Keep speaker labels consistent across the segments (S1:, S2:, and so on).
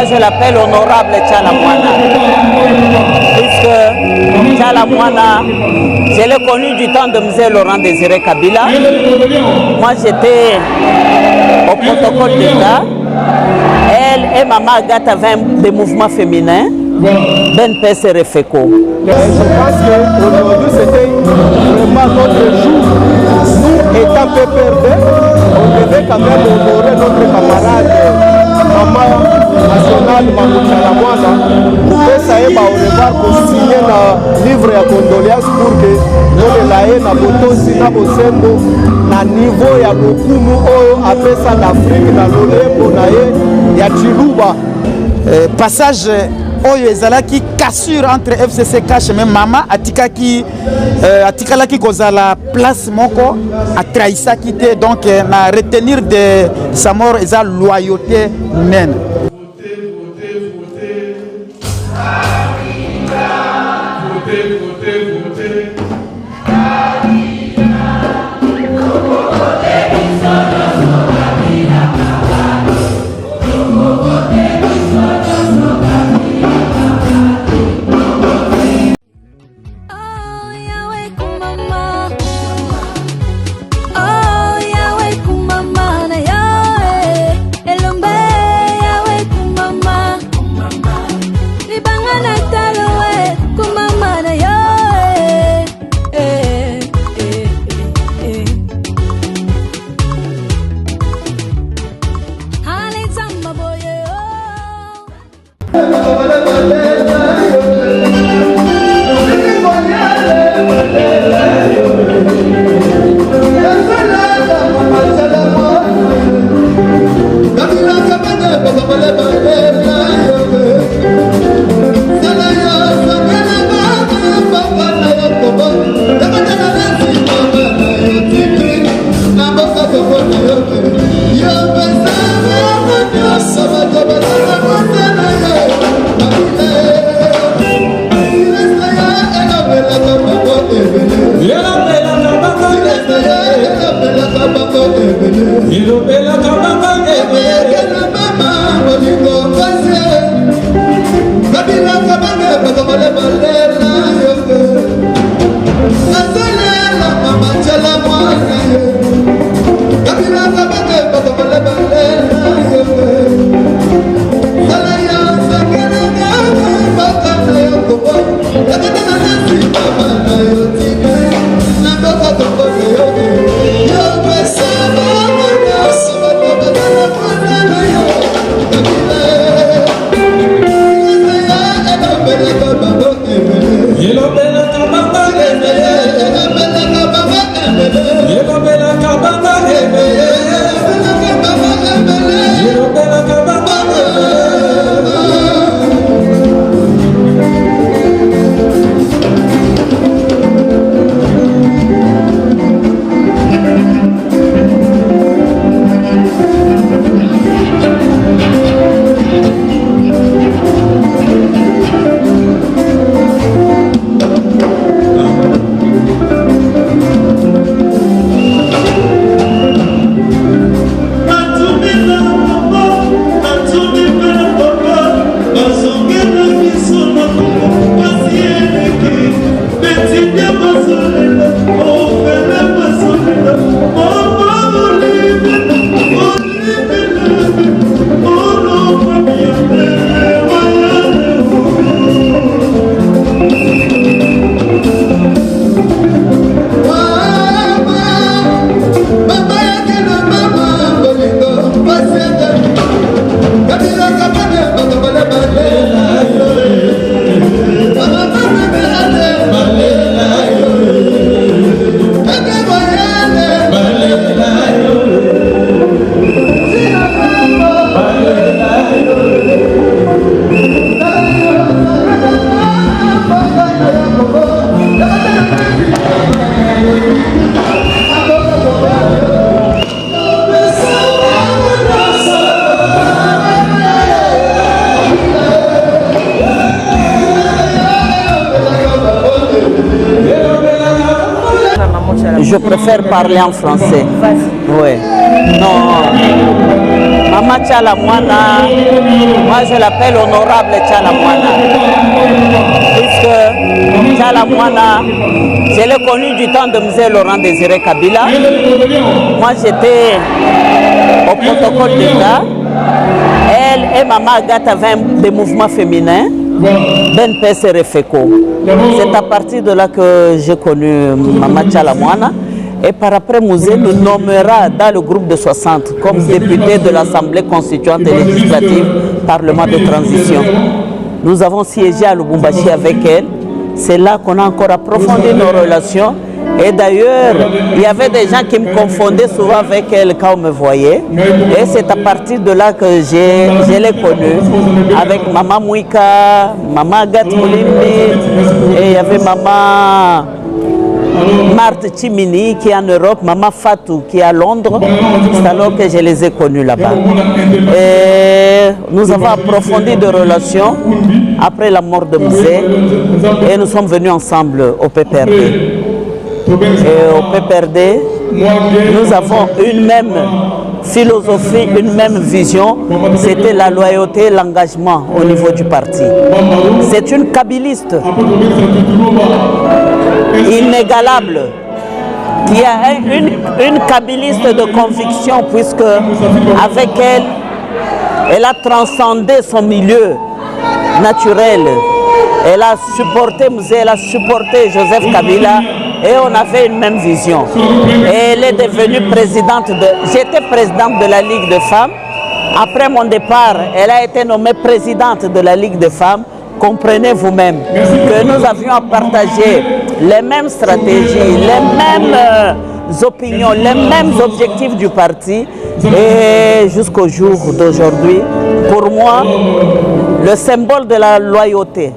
S1: je l'appelle Honorable Tchalamouana. Puisque Tchalamouana, je l'ai connu du temps de M. Laurent Désiré Kabila. Moi, j'étais au protocole d'État. Elle et Maman Agathe avaient des mouvements féminins. Ben Pes et Refeko.
S2: Je pense qu'aujourd'hui, c'était vraiment notre jour. Nous, étant PPRD, on devait quand même honorer notre camarade Maman nationale Mamou Tchalamouana. Pour que ça ait au revoir qu'on signe un livre de condoléances pour que nous l'ayons na botosi na bosendo na niveau ya bokumu oyo apesa d'Afrique na lolembo na ye ya Chiluba.
S3: Passage oyo ezalaki cassure entre FCC Cash mais Mama atikalaki kozala place moko atrahisaki te donc na retenir de sa mort eza loyauté humaine.
S1: Je préfère parler en français. Oui. Non. Maman Tchalamouana, moi je l'appelle honorable Tchalamouana. Puisque Tchalamouana, je l'ai connu du temps de M. Laurent Désiré Kabila. Moi j'étais au protocole d'État. Elle et Maman Agathe avaient des mouvements féminins. Ben Pes et Refeko. C'est à partir de là que j'ai connu Maman Tchalamouana. Et par après, Mouzé nous nommera dans le groupe de 60 comme député de l'Assemblée constituante et législative, Parlement de transition. Nous avons siégé à Lubumbashi avec elle. C'est là qu'on a encore approfondi nos relations. Et d'ailleurs, il y avait des gens qui me confondaient souvent avec elle quand on me voyait. Et c'est à partir de là que je l'ai connue. Avec Maman Mouika, Maman Agathe Moulimbi, et il y avait Maman Marthe Chimini qui est en Europe, Maman Fatou qui est à Londres. C'est alors que je les ai connus là-bas. Et nous avons approfondi de relations après la mort de Mouzé. Et nous sommes venus ensemble au PPRD. Et au PPRD, nous avons une même philosophie, une même vision, c'était la loyauté et l'engagement au niveau du parti. C'est une kabiliste inégalable, qui a une kabiliste de conviction, puisque avec elle, elle a transcendé son milieu naturel. Elle a supporté Mouzé, elle a supporté Joseph Kabila. Et on avait une même vision. Et elle est devenue présidente J'étais présidente de la Ligue des femmes. Après mon départ, elle a été nommée présidente de la Ligue des femmes. Comprenez vous-même que nous avions à partager les mêmes stratégies, les mêmes opinions, les mêmes objectifs du parti. Et jusqu'au jour d'aujourd'hui, pour moi, le symbole de la loyauté,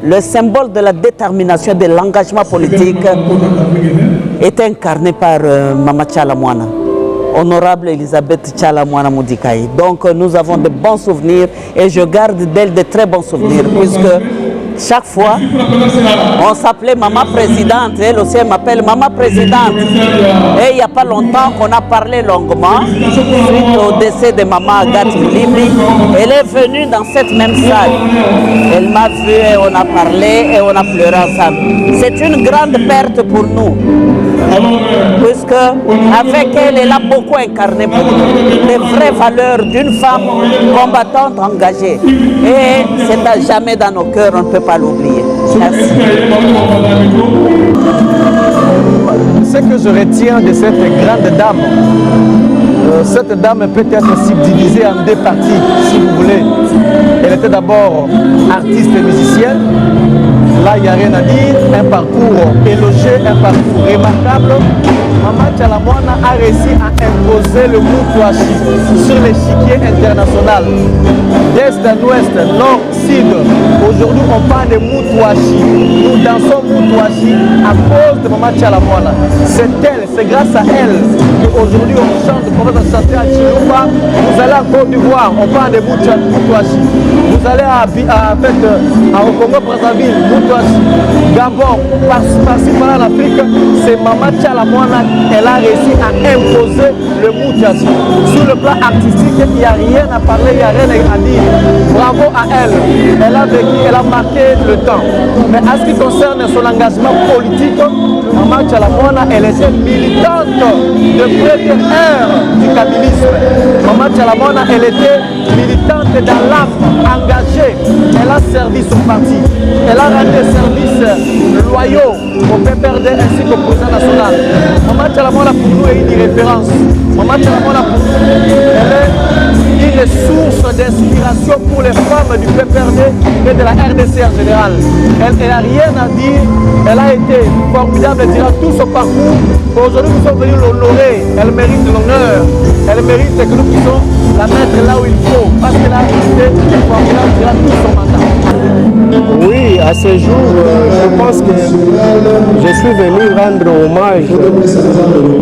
S1: le symbole de la détermination, de l'engagement politique est incarné par Maman Tchalamouana, honorable Elisabeth Tchalamouana Moudikaï. Donc nous avons de bons souvenirs et je garde d'elle de très bons souvenirs, puisque chaque fois on s'appelait Maman Présidente, elle aussi m'appelle Maman Présidente. Et il n'y a pas longtemps qu'on a parlé longuement suite au décès de Maman Agathe Moulimbi. Elle est venue dans cette même salle. Elle m'a vu et on a parlé et on a pleuré ensemble. C'est une grande perte pour nous, puisque avec elle, elle a beaucoup incarné pour nous les vraies valeurs d'une femme combattante engagée. Et c'est à jamais dans nos cœurs, on ne peut pas l'oublier. Merci.
S2: Ce que je retiens de cette grande dame peut être subdivisée en deux parties, si vous voulez. Elle était d'abord artiste et musicienne. Là, il n'y a rien à dire. Un parcours élogieux, un parcours remarquable. Maman Tchalamouana a réussi à imposer le Moutouachi sur l'échiquier international. D'est à l'ouest, nord, sud. Aujourd'hui, on parle de Moutouachi. Nous dansons Moutouachi à cause de Maman Tchalamouana. C'est elle, c'est grâce à elle qu'aujourd'hui on chante, on va chanter à Chilumba. Vous allez en Côte d'Ivoire, on parle de Moutouachi. Vous allez au Congo-Brazzaville, Moutouachi. Gabon, par-ci par-là en Afrique, c'est Maman Tchalamouana. Elle a réussi à imposer le Moutouachi. Sur le plan artistique, il n'y a rien à parler, il n'y a rien à dire. Bravo à elle. Elle a vécu, elle a marqué le temps. Mais en ce qui concerne son engagement politique, Maman Tchalamouana, elle était militante de première heure du kabilisme. Maman Tchalamouana, elle était militante dans l'âme, engagée. Elle a servi son parti. Elle a rendu services loyaux au PPRD ainsi qu'au président national. Maman Tchalamouana pour nous est une référence. Maman Tchalamouana pour nous, elle est une source d'inspiration pour les femmes du PPRD et de la RDC en général. Elle n'a rien à dire. Elle a été formidable durant tout son parcours. Aujourd'hui, nous sommes venus l'honorer. Elle mérite l'honneur. Elle mérite que nous puissions la mettre là où il faut. Parce qu'elle a été formidable durant tout son mandat. Oui, à ce jour, je pense que je suis venu rendre hommage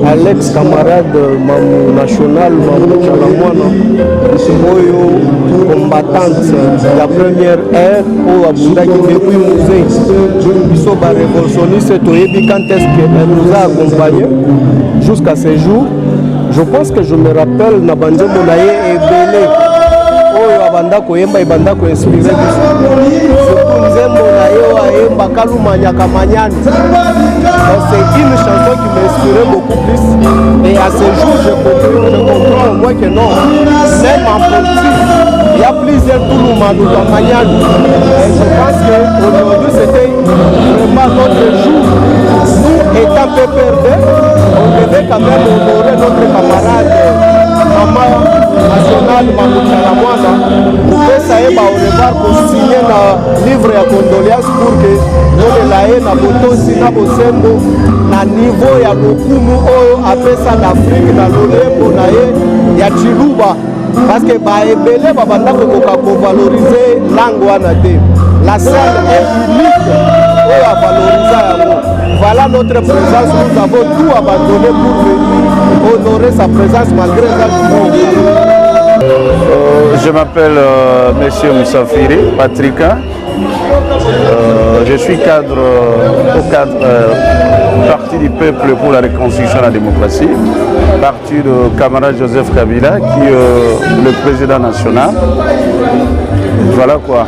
S2: à l'ex-camarade national Maman Tchalamouana, combattante de la première ère au Abundaki depuis Mouzé. Nous sommes révolutionniste, quand est-ce qu'elle nous a accompagnés jusqu'à ce jour. Je pense que je me rappelle na banzembo na ye ebele oyo abanda koyemba ebanda koinspire biso surtout nzembo na ye oyo ayemba kalumanyaka manyani. C'est une chanson qui m'inspirait beaucoup plus et à ce jour je comprends au moins que non, même en politique il y a plusieurs Touloumalouka manyani et je pense qu'aujourd'hui c'était vraiment notre jour. Nous étant PPRD, on devait quand même honorer notre camarade maman nationale Mamoucha Lamwana. Pour que ça ait au revoir pour signer le livre de condoléances pour que nous l'ayons na botosi na bosembo na niveau ya lokumu oyo apesa l'Afrique na lolembo na ye ya Chiluba parce que ba ebele babanda ko valoriser langue wana te. La scène est unique oyo a valoriser yango. Voilà notre présence, nous avons tout abandonné pour venir honorer sa présence malgré ça.
S4: Je m'appelle Monsieur Moussafiri, Patrick. Je suis cadre au Parti du Peuple pour la Reconstruction et la Démocratie, parti de camarade Joseph Kabila, qui est le président national. Voilà quoi.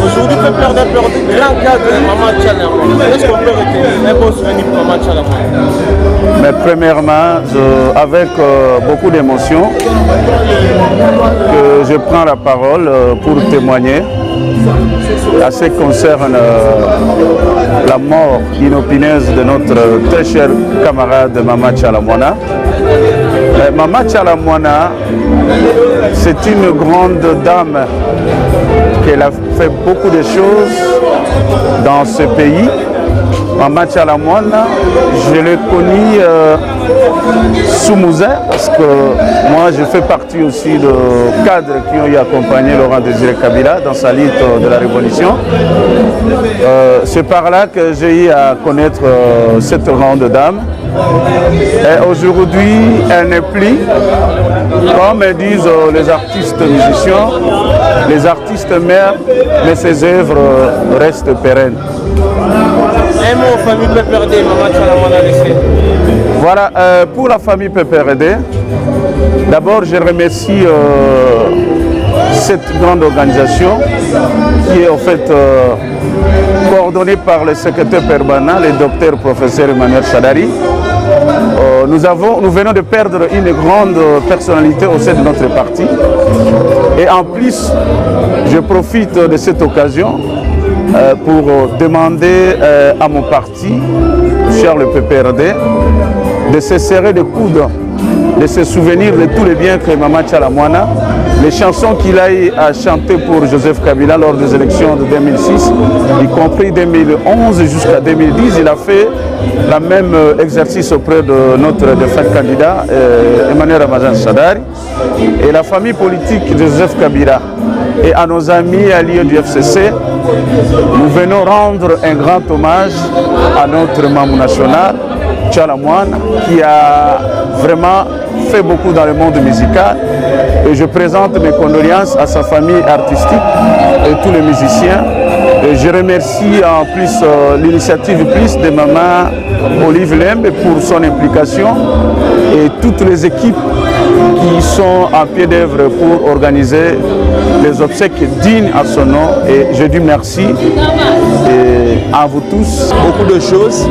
S2: Aujourd'hui, le père d'un grand cadre de Maman Tchalamwana. Est-ce qu'on peut retenir un bon souvenir pour Maman Tchalamwana?
S4: Mais premièrement, avec beaucoup d'émotion, que je prends la parole pour témoigner à ce qui concerne la mort inopineuse de notre très cher camarade Maman Tchalamwana. Maman Tchalamwana, c'est une grande dame qu'elle a fait beaucoup de choses dans ce pays. Maman Tchalamwana, je l'ai connue sous Mouzin parce que moi je fais partie aussi de cadres qui ont accompagné Laurent Désiré Kabila dans sa lutte de la Révolution. C'est par là que j'ai eu à connaître cette grande dame. Et aujourd'hui, elle n'est plus, comme disent les artistes musiciens, les artistes meurent, mais ses œuvres restent pérennes.
S2: Un mot aux familles PPRD, Maman Tchalamwana laissé.
S4: Voilà, pour la famille PPRD, d'abord je remercie cette grande organisation qui est en fait coordonnée par le secrétaire permanent, le docteur professeur Emmanuel Chadari. Nous venons de perdre une grande personnalité au sein de notre parti. Et en plus, je profite de cette occasion pour demander à mon parti, cher le PPRD, de se serrer les coudes, de se souvenir de tous les biens que Maman Tchalamwana, les chansons qu'il a eu à chanter pour Joseph Kabila lors des élections de 2006, y compris 2011 jusqu'à 2010, il a fait le même exercice auprès de notre défunt candidat Emmanuel Ramazan Shadari et la famille politique de Joseph Kabila. Et à nos amis alliés du FCC, nous venons rendre un grand hommage à notre Mamou national, Tchalamwana, qui a vraiment fait beaucoup dans le monde musical. Et je présente mes condoléances à sa famille artistique et tous les musiciens. Et je remercie en plus l'initiative plus de Maman Olive Lembe pour son implication et toutes les équipes qui sont en pied d'œuvre pour organiser les obsèques dignes à son nom. Et je dis merci à vous tous.
S2: Beaucoup de choses.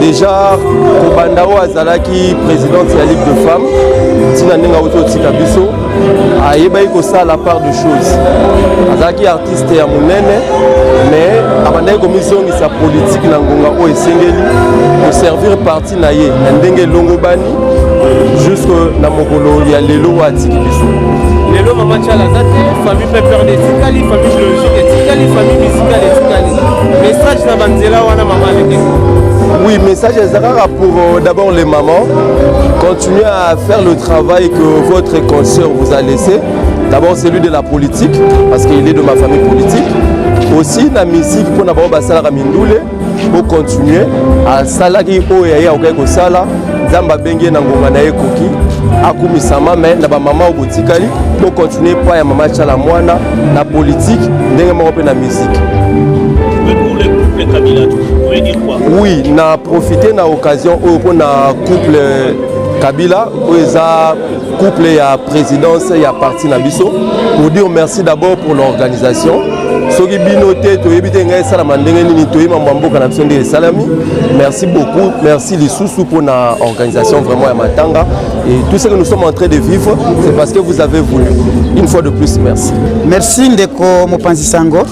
S2: Déjà, pour Bandao Azalaki, présidente de la Ligue de femmes, Tinanenga Oto Tikabiso, a Yebaïko ça la part de choses. Azalaki artiste à Mounene, mais Abandai commission de sa politique Nangonga O Esengeli, pour servir parti Naye, Ndenge Longobani, jusqu'à Namokolo, il y a Lelo à Tikibiso. Lelo Maman Tchalamwana, famille PPRD Tikali, famille biologique Tikali, famille musicale Tikali. Message na Banzela wana Maman avec. Oui, message pour d'abord les mamans. Continuez à faire le travail que votre consoeur vous a laissé. D'abord celui de la politique, parce qu'il est de ma famille politique. Aussi la musique pour d'abord Basala Mindoule, pour continuer à Salaki Oya Okeko Sala, Zamba Bengue Nangonga na Ekoki, Akumi Sama, mais na ba maman Obotikali, pour continuer pour ya Maman Tchalamwana, la politique, ndenge la musique.
S5: Kabila, tu veux dire quoi?
S2: Oui, na profité na occasion pour na couple Kabila, où il y a couple et à présidence et à parti Nabiso, pour dire merci d'abord pour l'organisation. Merci beaucoup, merci les sous pour l'organisation vraiment à Matanga. Et tout ce que nous sommes en train de vivre, c'est parce que vous avez voulu. Une fois de plus, merci.
S3: Merci Ndeko Mopanzi Sango.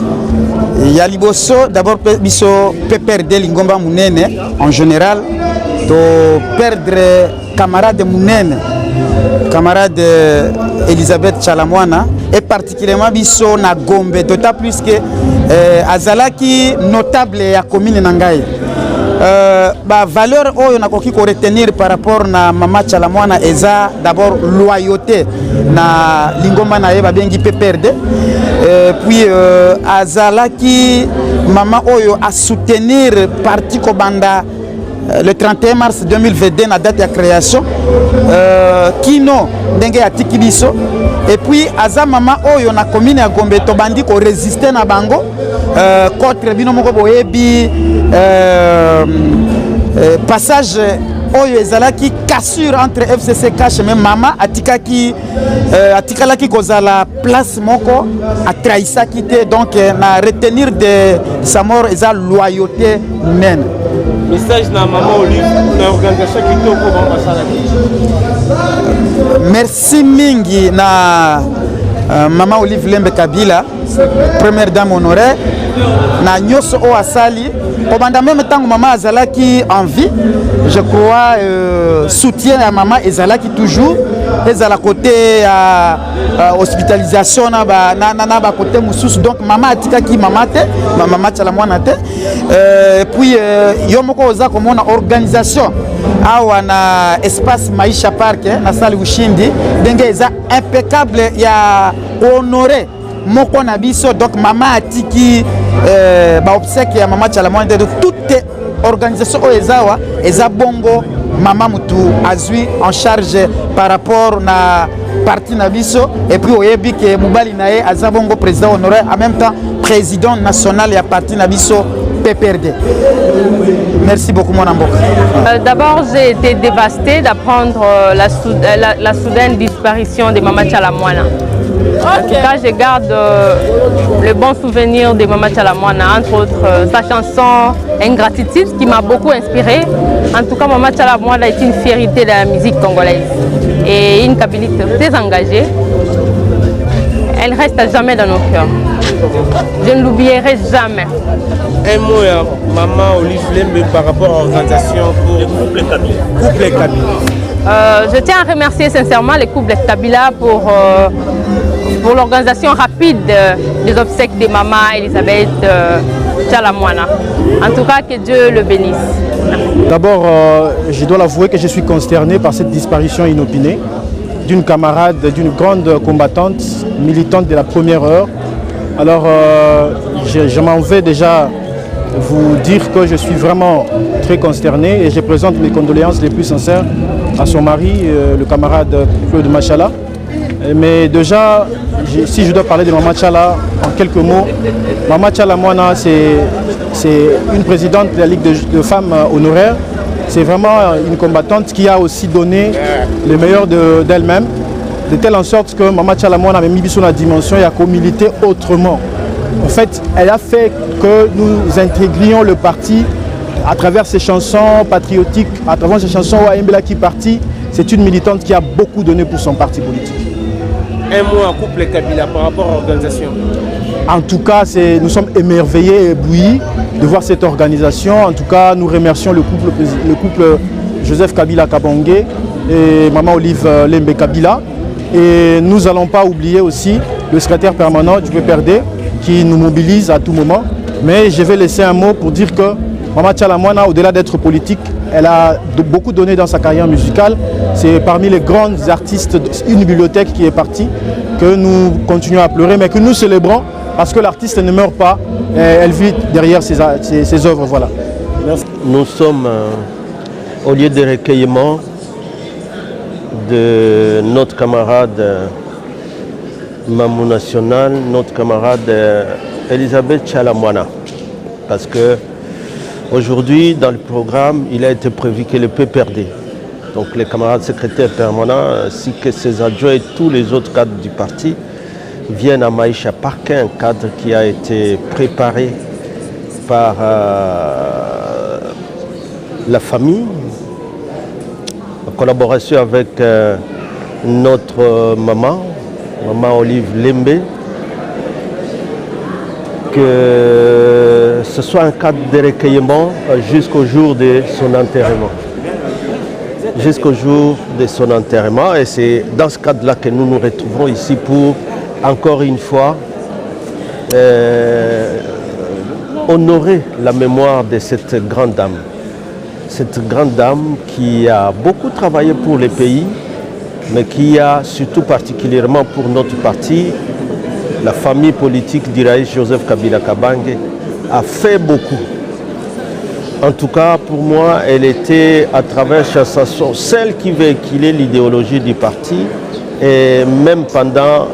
S3: Yaliboso, d'abord, biso peut perdre Lingomba Mounene en général, de perdre camarade Mounene, camarade Elisabeth Chalamwana, et particulièrement biso na Gombe, d'autant plus que Azalaki notable à commune Nangaï. Valeur oyo nakoki ko retenir par rapport na Mama Chalamwana eza d'abord loyauté na Lingomba na yeba bengi pe perdre. Puis azalaki Mama oyo a soutenir parti Kobanda le 31 mars 2022 na date de création kino ndenge ya tikibiso. Et puis aza Mama oyo na commune ya Gombe to bandi ko résister na bango contre bino moko boyebi passage oyo ezalaki cassure entre FCC Cash même Mama atikaki atikalaki kozala place moko a trahisaki te donc na retenir de sa mort eza loyauté humaine.
S5: Message na Maman Olive na organisation kitoko ba masala.
S3: Merci mingi na Maman Olive Lembe Kabila, première dame honoraire, na nyoso o asali. Pendant même temps que Maman Azalaki en vie, je crois soutien à Maman Azalaki toujours. Et à la côté hospitalisation na ba côté mususu donc Maman atika ki Mama te, Mama Chalamwana te. Puis yomoko oza comme on organisation awa na espace Maisha Park na sali Ushindi ndenge eza impeccable ya honorer moko na biso donc Mama atiki ba obsèque ya Mama Chalamwana de toute organisation oezawa eza bongo Mama Mutu azui en charge par rapport na parti Nabiso et puis oyebi ke Mubali nae azabongo président honoraire en même temps président national ya parti Nabiso PPRD. Merci beaucoup mon amboka.
S6: D'abord j'ai été dévastée d'apprendre la soudaine disparition de Mama Chalamwana. En tout cas, je garde le bon souvenir de Mama Chalamwana, entre autres sa chanson Ingratitude qui m'a beaucoup inspirée. En tout cas, Mama Chalamwana est une fierté de la musique congolaise et une Kabilite très engagée. Elle reste à jamais dans nos cœurs. Je ne l'oublierai jamais.
S5: Un mot à Maman Olive Lembe par rapport à l'organisation pour le couple Kabila.
S6: Je tiens à remercier sincèrement le couple Kabila pour l'organisation rapide des obsèques de Maman Elisabeth Chalamwana. En tout cas, que Dieu le bénisse.
S7: D'abord, je dois l'avouer que je suis consterné par cette disparition inopinée d'une camarade, d'une grande combattante, militante de la première heure. Alors, je m'en vais déjà vous dire que je suis vraiment très consterné et je présente mes condoléances les plus sincères à son mari, le camarade Claude Machala. Mais déjà, si je dois parler de Mama Chala en quelques mots, Mama Chalamwana, c'est une présidente de la Ligue de femmes honoraires. C'est vraiment une combattante qui a aussi donné le meilleur d'elle-même, de telle en sorte que Mama Chalamwana avait mis sur la dimension et a co-milité autrement. En fait, elle a fait que nous intégrions le parti à travers ses chansons patriotiques, à travers ses chansons Waimbela qui parti. C'est une militante qui a beaucoup donné pour son parti politique.
S5: Un mot en couple Kabila par rapport à l'organisation.
S7: En tout cas, nous sommes émerveillés et éblouis de voir cette organisation. En tout cas, nous remercions le couple Joseph Kabila Kabangé et Maman Olive Lembe Kabila. Et nous n'allons pas oublier aussi le secrétaire permanent du PPRD qui nous mobilise à tout moment. Mais je vais laisser un mot pour dire que Mama Chalamwana, au-delà d'être politique, elle a beaucoup donné dans sa carrière musicale. C'est parmi les grandes artistes d'une bibliothèque qui est partie que nous continuons à pleurer, mais que nous célébrons parce que l'artiste ne meurt pas, elle vit derrière ses œuvres. Voilà.
S2: Merci. Nous sommes au lieu de recueillement de notre camarade Mamou National, notre camarade Elisabeth Chalamwana. Parce que aujourd'hui, dans le programme, il a été prévu que le PPRD
S8: donc les camarades secrétaires permanents, ainsi que ses adjoints et tous les autres cadres du parti, viennent à Maïcha Park, un cadre qui a été préparé par la famille, en collaboration avec notre maman Olive Lembe, que ce soit un cadre de recueillement jusqu'au jour de son enterrement. Jusqu'au jour de son enterrement. Et c'est dans ce cadre-là que nous nous retrouvons ici pour, encore une fois, honorer la mémoire de cette grande dame. Cette grande dame qui a beaucoup travaillé pour le pays, mais qui a surtout particulièrement pour notre parti, la famille politique d'Iraïs Joseph Kabila Kabange, a fait beaucoup. En tout cas, pour moi, elle était, à travers sa chanson, celle qui véhiculait l'idéologie du parti, et même pendant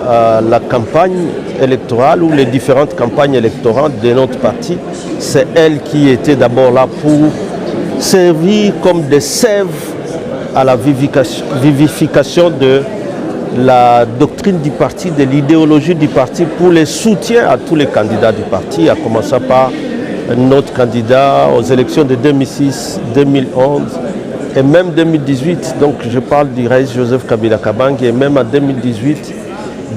S8: la campagne électorale ou les différentes campagnes électorales de notre parti, c'est elle qui était d'abord là pour servir comme des sèves à la vivification de la doctrine du parti, de l'idéologie du parti, pour les soutiens à tous les candidats du parti, à commencer par notre candidat aux élections de 2006, 2011 et même 2018. Donc je parle d'Iraïs Joseph Kabila Kabange et même en 2018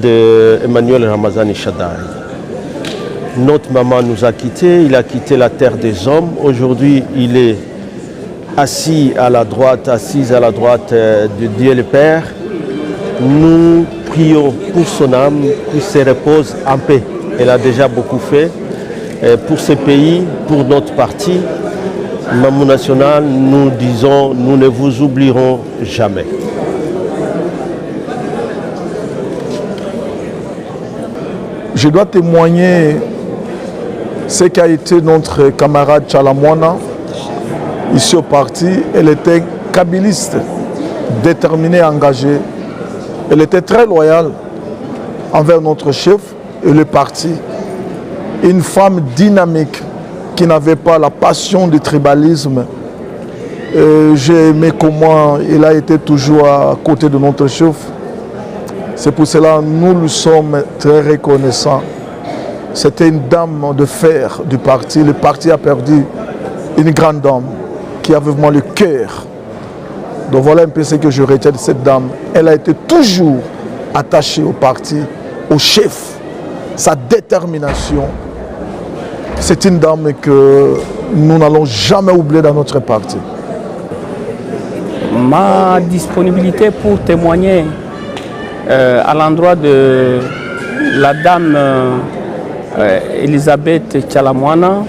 S8: de Emmanuel Ramazani Shadari. Notre maman nous a quittés, il a quitté la terre des hommes. Aujourd'hui, il est assise à la droite de Dieu le Père. Nous prions pour son âme, qu'il se repose en paix. Elle a déjà beaucoup fait pour ce pays, pour notre parti. Mamou National, nous disons, nous ne vous oublierons jamais.
S9: Je dois témoigner ce qu'a été notre camarade Chalamwana ici au parti. Elle était kabiliste, déterminée, engagée. Elle était très loyale envers notre chef et le parti. Une femme dynamique qui n'avait pas la passion du tribalisme. J'ai aimé comment il a été toujours à côté de notre chef. C'est pour cela que nous lui sommes très reconnaissants. C'était une dame de fer du parti. Le parti a perdu une grande dame qui avait vraiment le cœur. Donc voilà un peu ce que je retiens de cette dame. Elle a été toujours attachée au parti, au chef, sa détermination. C'est une dame que nous n'allons jamais oublier dans notre parti.
S10: Ma disponibilité pour témoigner à l'endroit de la dame Elisabeth Chalamwana,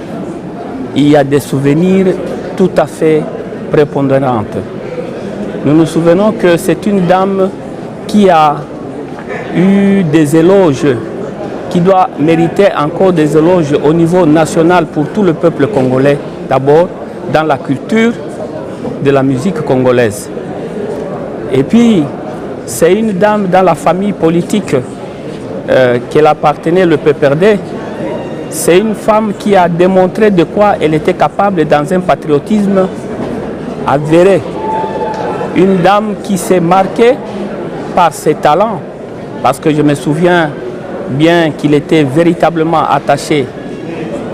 S10: il y a des souvenirs tout à fait prépondérants. Nous nous souvenons que c'est une dame qui a eu des éloges, qui doit mériter encore des éloges au niveau national pour tout le peuple congolais, d'abord dans la culture de la musique congolaise. Et puis, c'est une dame dans la famille politique qu'elle appartenait, le PPRD. C'est une femme qui a démontré de quoi elle était capable dans un patriotisme avéré. Une dame qui s'est marquée par ses talents, parce que je me souviens bien qu'il était véritablement attaché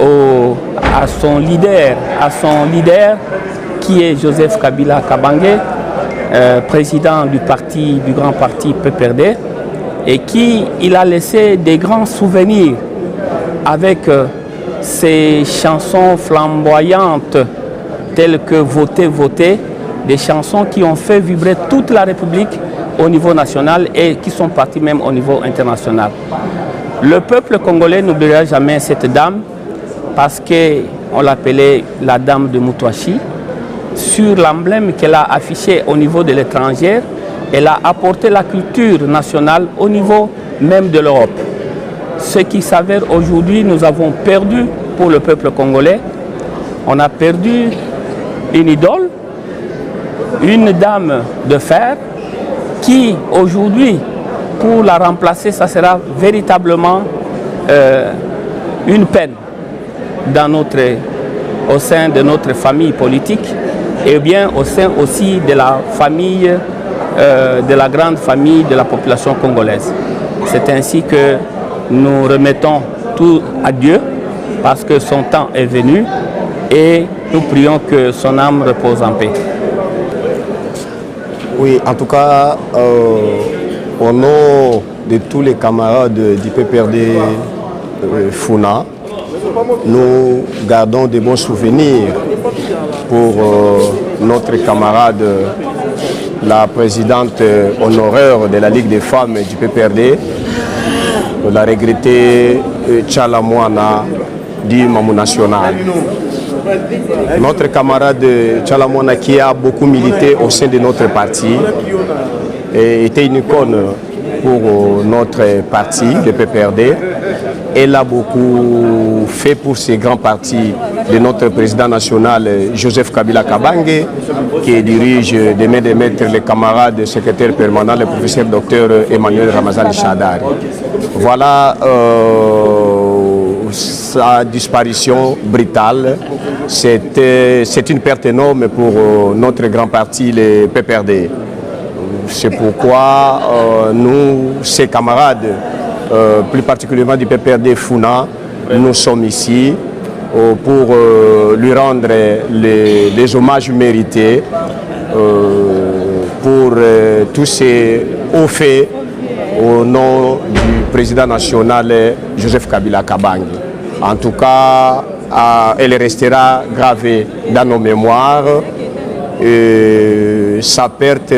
S10: à son leader qui est Joseph Kabila Kabange, président du grand parti PPRD, et qui il a laissé des grands souvenirs avec ses chansons flamboyantes telles que Votez, Votez, des chansons qui ont fait vibrer toute la République au niveau national et qui sont parties même au niveau international. Le peuple congolais n'oubliera jamais cette dame parce qu'on l'appelait la dame de Moutouachi. Sur l'emblème qu'elle a affiché au niveau de l'étranger, elle a apporté la culture nationale au niveau même de l'Europe. Ce qui s'avère aujourd'hui, nous avons perdu pour le peuple congolais. On a perdu une idole, une dame de fer qui aujourd'hui, pour la remplacer, ça sera véritablement une peine au sein de notre famille politique. et bien au sein aussi de la famille, de la grande famille de la population congolaise. C'est ainsi que nous remettons tout à Dieu parce que son temps est venu et nous prions que son âme repose en paix.
S2: Oui, en tout cas, au nom de tous les camarades du PPRD Funa, nous gardons de bons souvenirs pour notre camarade, la présidente honoraire de la Ligue des femmes du PPRD, la regrettée Tchalamwana du Mamou National. Notre camarade Tchalamwana, qui a beaucoup milité au sein de notre parti, était une icône pour notre parti, le PPRD. Elle a beaucoup fait pour ces grands partis de notre président national Joseph Kabila Kabange, qui dirige de main de maître les camarades secrétaire permanent, le professeur docteur Emmanuel Ramazan Chadari. Voilà sa disparition brutale. C'est une perte énorme pour notre grand parti, le PPRD. C'est pourquoi nous, ses camarades, plus particulièrement du PPRD Funa, nous sommes ici pour lui rendre les hommages mérités pour tous ces hauts faits au nom du président national Joseph Kabila Kabange. En tout cas, elle restera gravée dans nos mémoires. Sa perte,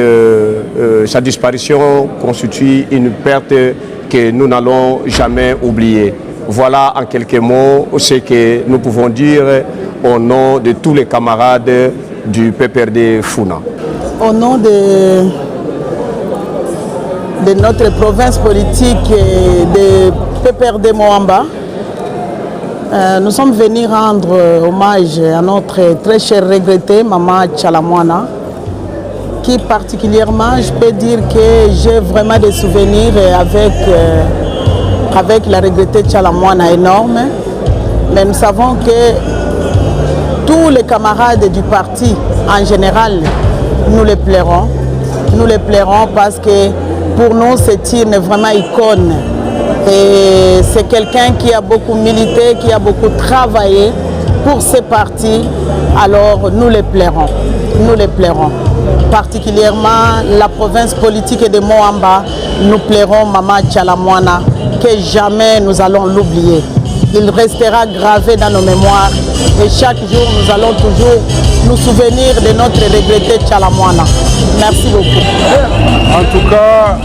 S2: sa disparition constitue une perte que nous n'allons jamais oublier. Voilà en quelques mots ce que nous pouvons dire au nom de tous les camarades du PPRD Funa.
S11: Au nom de notre province politique de PPRD Moamba, nous sommes venus rendre hommage à notre très chère regrettée Maman Tchalamwana, qui particulièrement, je peux dire que j'ai vraiment des souvenirs avec la regrettée Tchalamwana énorme. Mais nous savons que tous les camarades du parti, en général, nous les plairons. Nous les plairons parce que pour nous, c'est une vraiment icône. Et c'est quelqu'un qui a beaucoup milité, qui a beaucoup travaillé pour ce parti. Alors nous les plairons. Nous les plairons. Particulièrement la province politique de Moamba, nous plairons Maman Tchalamwana, que jamais nous allons l'oublier. Il restera gravé dans nos mémoires et chaque jour nous allons toujours nous souvenir de notre regretté Tchalamwana. Merci beaucoup.
S12: En tout cas,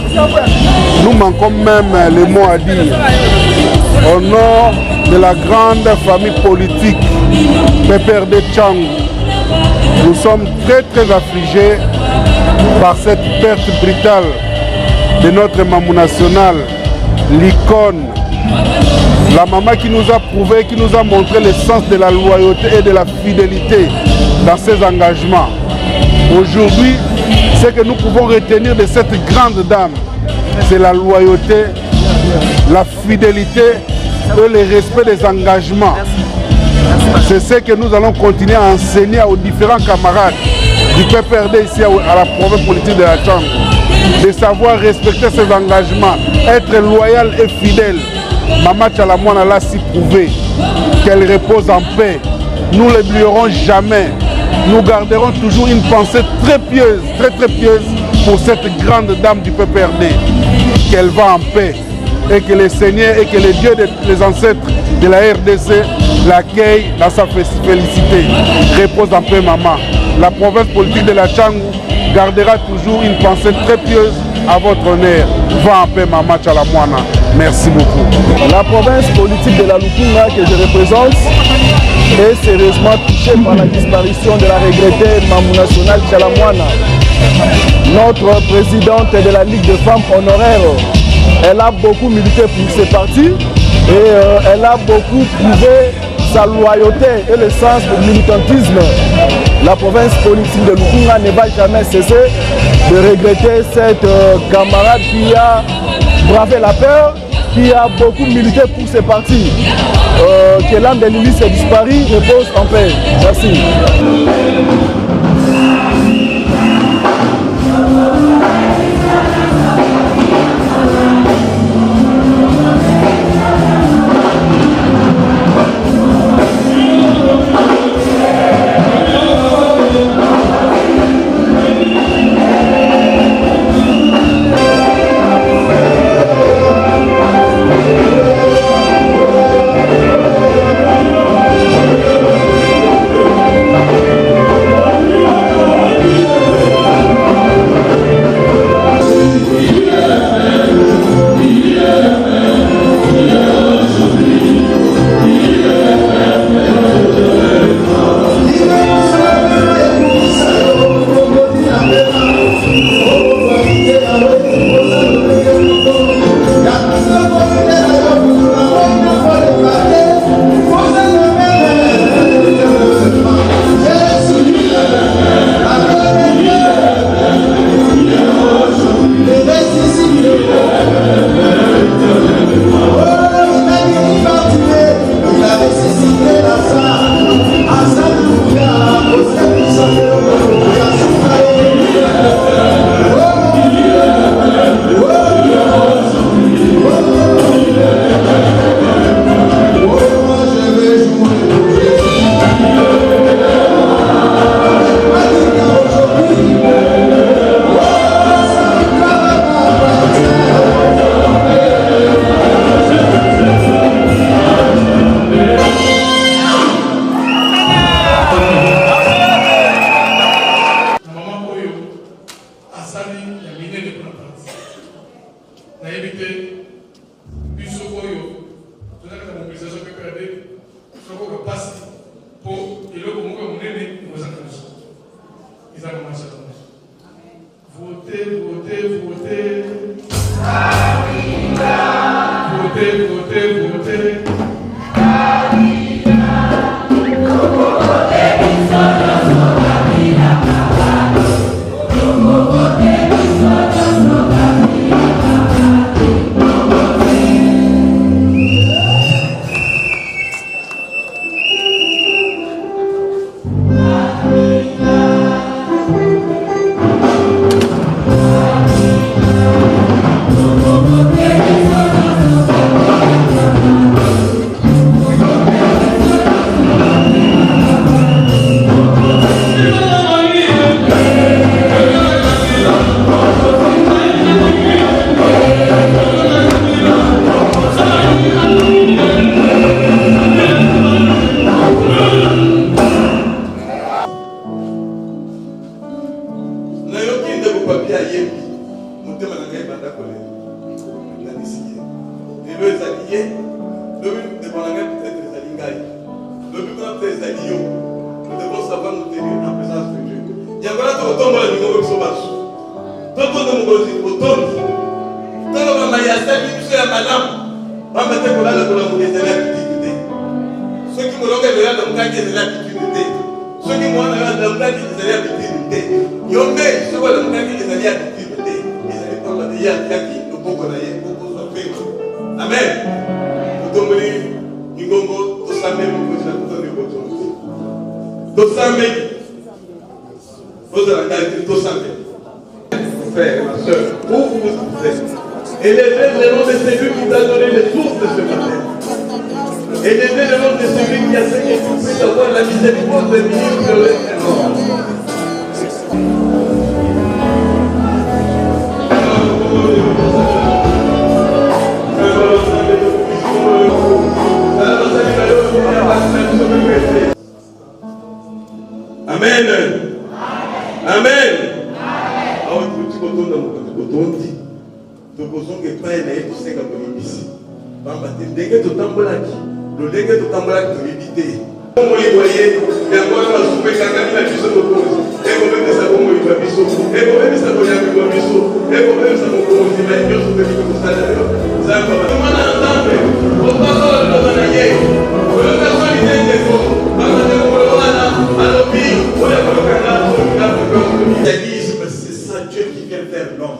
S12: nous manquons même les mots à dire. Au nom de la grande famille politique PPRD Tchang, nous sommes très affligés par cette perte brutale de notre Mamou national, l'icône, la maman qui nous a prouvé, qui nous a montré le sens de la loyauté et de la fidélité dans ses engagements. Aujourd'hui, ce que nous pouvons retenir de cette grande dame, c'est la loyauté, la fidélité et le respect des engagements. C'est ce que nous allons continuer à enseigner aux différents camarades du PPRD ici à la province politique de la Chambre, de savoir respecter ses engagements, être loyal et fidèle. Maman Tchalamwana l'a si prouvé, qu'elle repose en paix. Nous ne l'oublierons jamais. Nous garderons toujours une pensée très pieuse pour cette grande dame du PPRD. Qu'elle va en paix et que le Seigneur et que les dieux des ancêtres de la RDC l'accueillent dans sa félicité. Repose en paix, maman. La province politique de la Tchangou gardera toujours une pensée très pieuse à votre honneur. Va en paix, Maman Tchalamwana. Merci beaucoup.
S2: La province politique de la Lukunga que je représente est sérieusement touchée par la disparition de la regrettée Mamou national Tchalamwana. Notre présidente de la Ligue de femmes honoraire, elle a beaucoup milité pour ses partis et elle a beaucoup prouvé sa loyauté et le sens du militantisme. La province politique de Lukunga ne va jamais cesser de regretter cette camarade qui a bravé la peur, qui a beaucoup milité pour ses partis. Que l'âme de Lili s'est disparue, repose en paix. Merci.
S13: Frère, ma soeur, où vous êtes, élevez le nom de celui qui t'a donné les sources de ce matin. Élevez le nom de celui qui a fait que tu puisses avoir la miséricorde de venir de l'éternel. Amen. Amen. C'est ça Dieu qui vient faire l'homme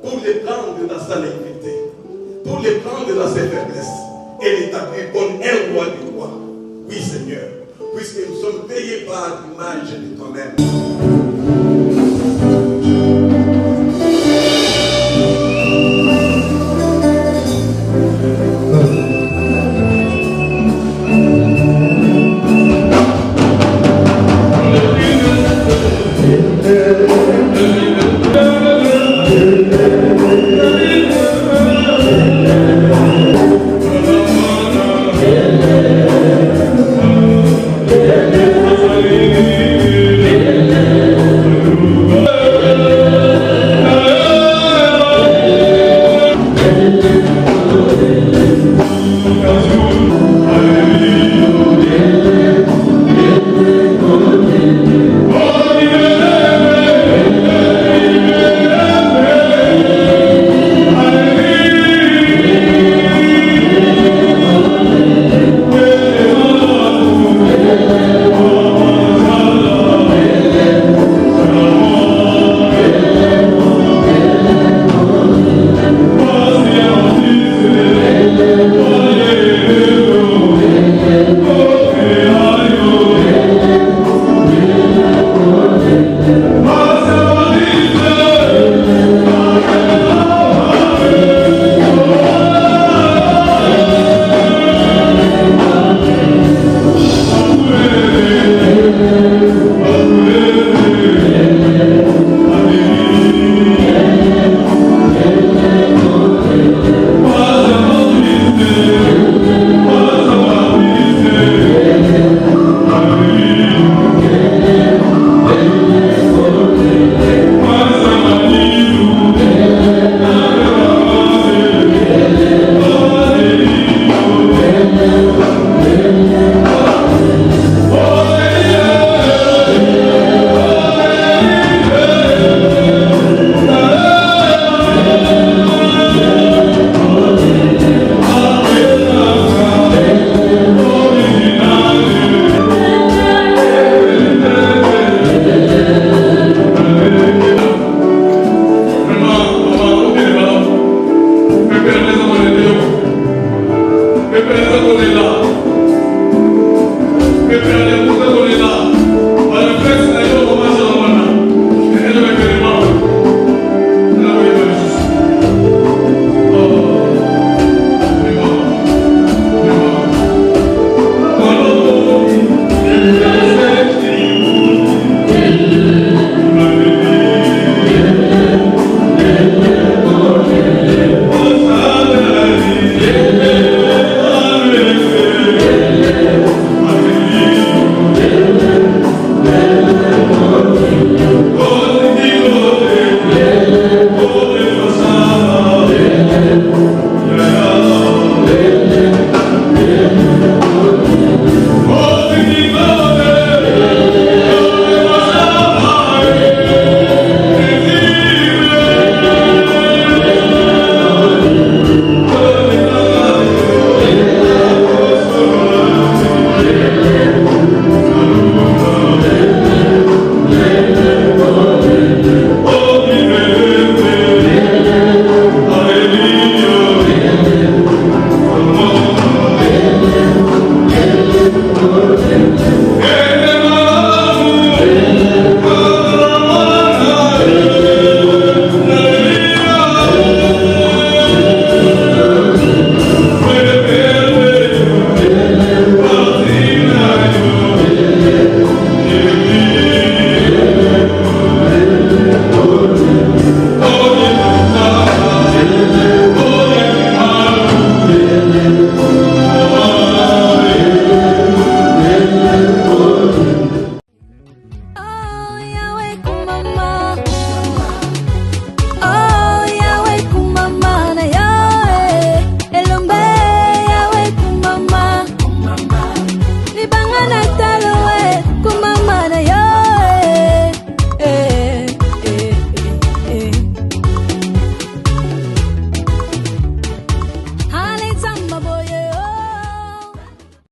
S13: pour les prendre dans sa naïveté, pour les prendre dans ses faiblesses et l'établir comme un roi du roi. Oui Seigneur, puisque nous sommes payés par l'image de ton-même.